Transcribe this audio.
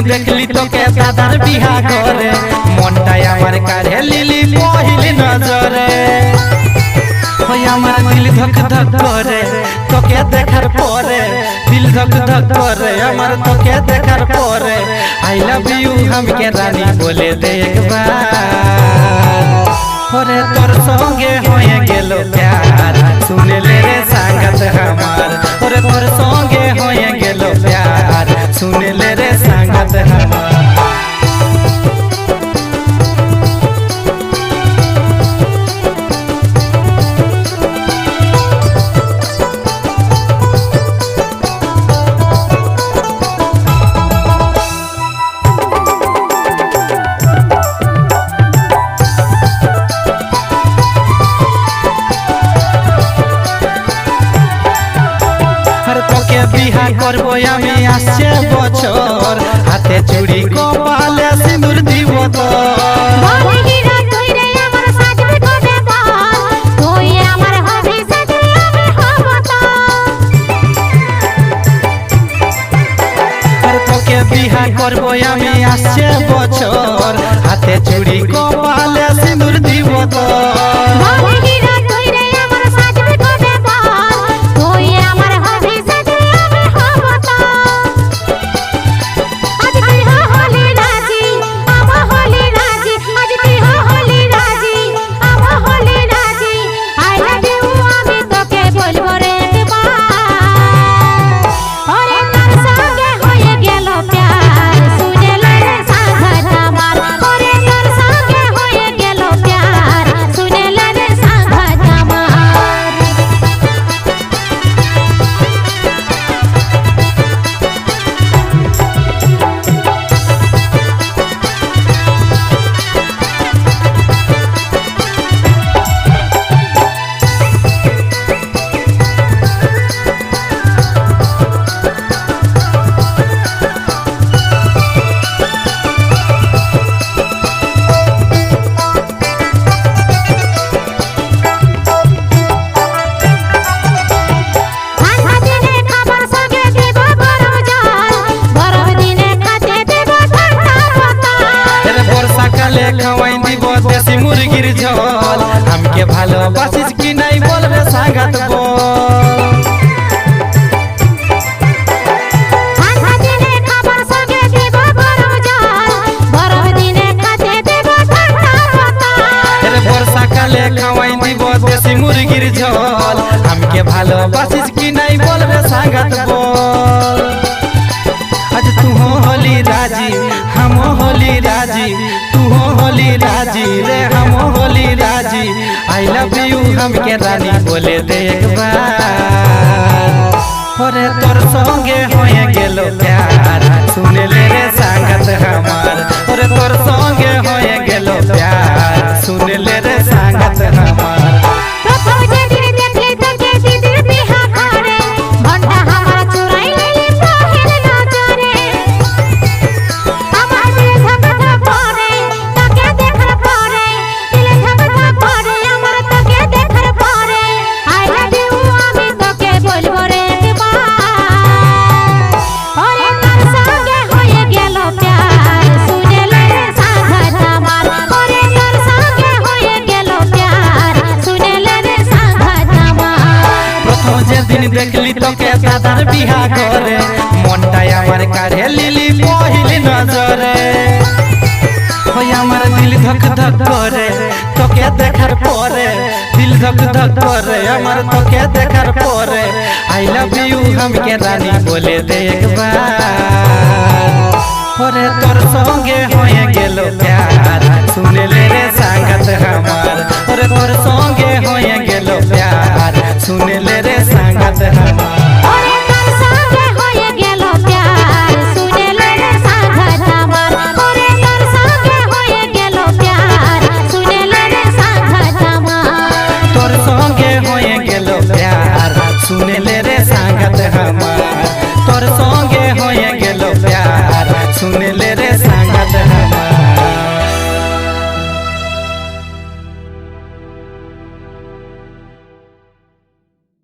देखली तो के दादार बिहा करे मनटा আমার কারে লিলি পহিল নজরে ওই আমার দিল ধক ধক করে তোকে দেখার পরে দিল ধক ধক করে আমার তোকে দেখার পরে আই লাভ ইউ हमके রানী বলে দে একবার ওরে তোর সঙ্গে হয়ে গেল প্যার শুনে লে রে সাঙ্গত আমার ওরে তোর সঙ্গে হয়ে গেল প্যার শুনে লে রে সাঙ্গত আমার বিহা করবো আমি আসছে বছর হাতে চুড়ি কপালে সিঁদুর দিব তো তোকে বিহা করবো আমি আসছে বছর হাতে চুড়ি কপালে সিঁদুর দিব তো খাওয়াই দিব দেশি মুরগির ঝোল हमके ভালোবাসিস কি নাই বলবে সাঙ্গাত বর্ষাকালে খাওয়াই দিব দেশি মুরগির ঝোল हमके ভালোবাসিস কি নাই বলবে সাঙ্গাত বল आज तू होली राजी हम होली राजी तू होली राजी रे हम होली राजी आई लव यू हमके रानी बोले दे एकबार ओरे तोर संगे होए गेलो प्यार सुने ले रे सागत हमार ओरे तोर संगे होए गेलो प्यार सुने ले रे सागत हमार देखली तो के दादार बिहा करे मनटा আমার কারে লিলি পহিল নজরে ওই আমার দিল ধক ধক করে তোকে দেখার পরে দিল ধক ধক করে আমার তোকে দেখার পরে আই লাভ ইউ हमके রানী বলে দে একবার ওরে তোর সঙ্গে হয়ে গেল প্যার শুনে লে রে সাঙ্গত আমার ওরে তোর সঙ্গে হয়ে গেল প্যার শুনে লে রে সাঙ্গত আমার তোর সঙ্গে হয়ে গেল প্যার শুনে লে রে সাঙ্গত আমার